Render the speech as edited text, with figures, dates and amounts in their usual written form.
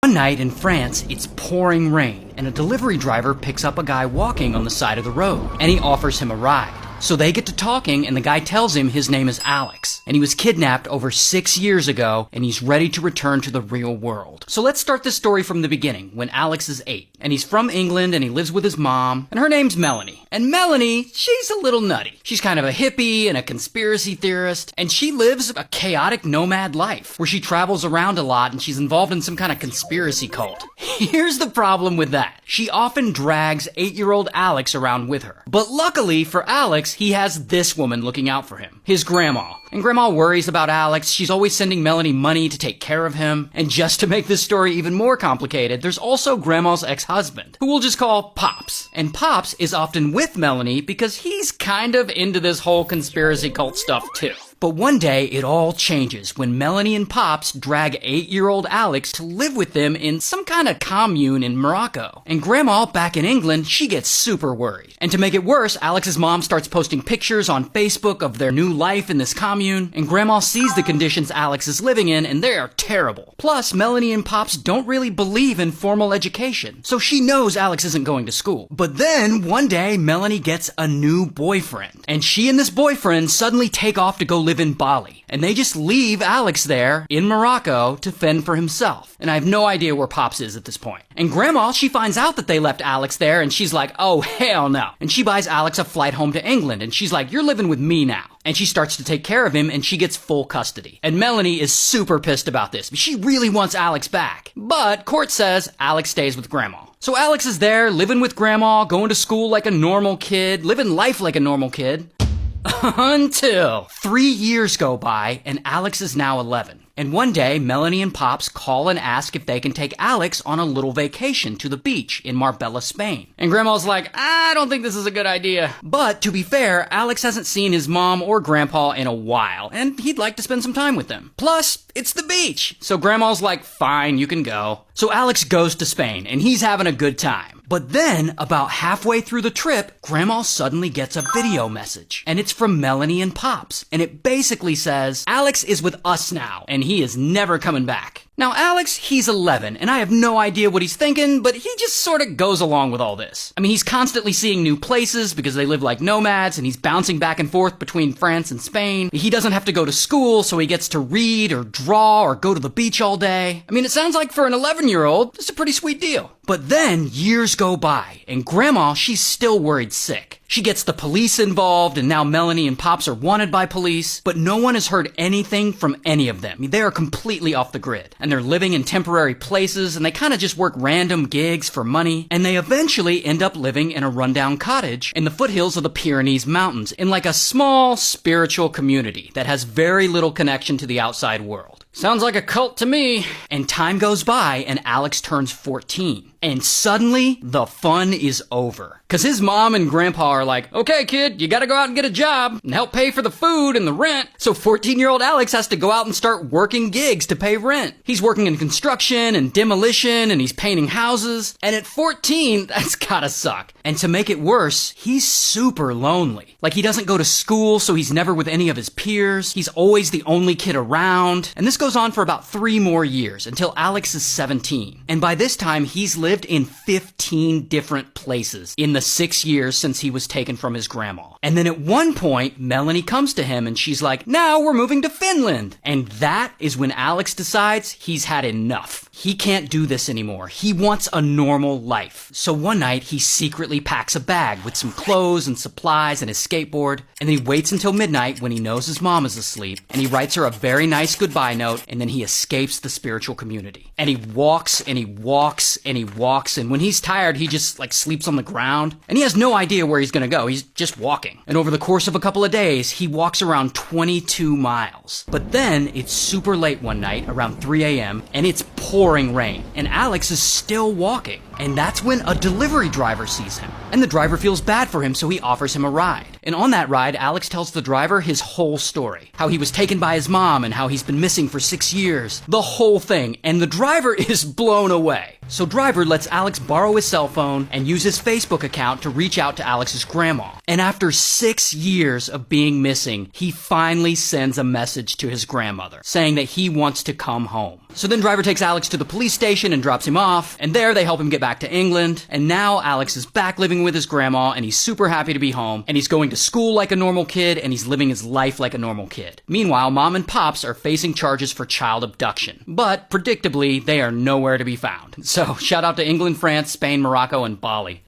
One night in France, it's pouring rain, and a delivery driver picks up a guy walking on the side of the road, and he offers him a ride. So they get to talking, and the guy tells him his name is Alex, and he was kidnapped over 6 years ago, and he's ready to return to the real world. So let's start this story from the beginning, when Alex is 8, and he's from England, and he lives with his mom, and her name's Melanie. And Melanie, she's a little nutty. She's kind of a hippie and a conspiracy theorist, and she lives a chaotic nomad life, where she travels around a lot, and she's involved in some kind of conspiracy cult. Here's the problem with that. She often drags 8-year-old Alex around with her. But luckily for Alex, he has this woman looking out for him, his grandma. And Grandma worries about Alex. She's always sending Melanie money to take care of him. And just to make this story even more complicated, there's also Grandma's ex-husband, who we'll just call Pops. And Pops is often with Melanie because he's kind of into this whole conspiracy cult stuff too. But one day, it all changes when Melanie and Pops drag 8-year-old Alex to live with them in some kind of commune in Morocco. And Grandma, back in England, she gets super worried. And to make it worse, Alex's mom starts posting pictures on Facebook of their new life in this commune, and Grandma sees the conditions Alex is living in, and they are terrible. Plus, Melanie and Pops don't really believe in formal education, so she knows Alex isn't going to school. But then, one day, Melanie gets a new boyfriend, and she and this boyfriend suddenly take off to go live in Bali. And they just leave Alex there in Morocco to fend for himself. And I have no idea where Pops is at this point. And Grandma, she finds out that they left Alex there, and she's like, oh, hell no. And she buys Alex a flight home to England, and she's like, you're living with me now. And she starts to take care of him, and she gets full custody. And Melanie is super pissed about this. She really wants Alex back. But court says Alex stays with Grandma. So Alex is there, living with Grandma, going to school like a normal kid, living life like a normal kid. Until 3 years go by, and Alex is now 11. And one day, Melanie and Pops call and ask if they can take Alex on a little vacation to the beach in Marbella, Spain. And Grandma's like, I don't think this is a good idea. But to be fair, Alex hasn't seen his mom or Grandpa in a while, and he'd like to spend some time with them. Plus, it's the beach. So Grandma's like, fine, you can go. So Alex goes to Spain, and he's having a good time. But then, about halfway through the trip, Grandma suddenly gets a video message. And it's from Melanie and Pops. And it basically says, Alex is with us now, and he is never coming back. Now, Alex, he's 11, and I have no idea what he's thinking, but he just sort of goes along with all this. I mean, he's constantly seeing new places because they live like nomads, and he's bouncing back and forth between France and Spain. He doesn't have to go to school, so he gets to read or draw or go to the beach all day. I mean, it sounds like for an 11-year-old, this is a pretty sweet deal. But then years go by, and Grandma, she's still worried sick. She gets the police involved, and now Melanie and Pops are wanted by police, but no one has heard anything from any of them. I mean, they are completely off the grid, and they're living in temporary places, and they kind of just work random gigs for money, and they eventually end up living in a rundown cottage in the foothills of the Pyrenees Mountains, in like a small spiritual community that has very little connection to the outside world. Sounds like a cult to me. And time goes by, and Alex turns 14. And suddenly, the fun is over. Cause his mom and grandpa are like, okay kid, you gotta go out and get a job and help pay for the food and the rent. So 14-year-old Alex has to go out and start working gigs to pay rent. He's working in construction and demolition, and he's painting houses. And at 14, that's gotta suck. And to make it worse, he's super lonely. Like, he doesn't go to school, so he's never with any of his peers. He's always the only kid around. And this goes on for about 3 more years until Alex is 17. And by this time, he's lived in 15 different places in the 6 years since he was taken from his grandma. And then at one point, Melanie comes to him and she's like, now we're moving to Finland. And that is when Alex decides he's had enough. He can't do this anymore. He wants a normal life. So one night, he secretly packs a bag with some clothes and supplies and his skateboard. And then he waits until midnight when he knows his mom is asleep. And he writes her a very nice goodbye note. And then he escapes the spiritual community. And he walks and he walks and he walks. And when he's tired, he just like sleeps on the ground. And he has no idea where he's gonna go. He's just walking. And over the course of a couple of days, he walks around 22 miles. But then it's super late one night, around 3 a.m., and it's pouring rain. And Alex is still walking. And that's when a delivery driver sees him. And the driver feels bad for him, so he offers him a ride. And on that ride, Alex tells the driver his whole story. How he was taken by his mom and how he's been missing for 6 years. The whole thing. And the driver is blown away. So Driver lets Alex borrow his cell phone and use his Facebook account to reach out to Alex's grandma. And after 6 years of being missing, he finally sends a message to his grandmother saying that he wants to come home. So then Driver takes Alex to the police station and drops him off, and there they help him get back to England. And now Alex is back living with his grandma, and he's super happy to be home, and he's going to school like a normal kid, and he's living his life like a normal kid. Meanwhile, Mom and Pops are facing charges for child abduction. But, predictably, they are nowhere to be found. So, shout out to England, France, Spain, Morocco, and Bali.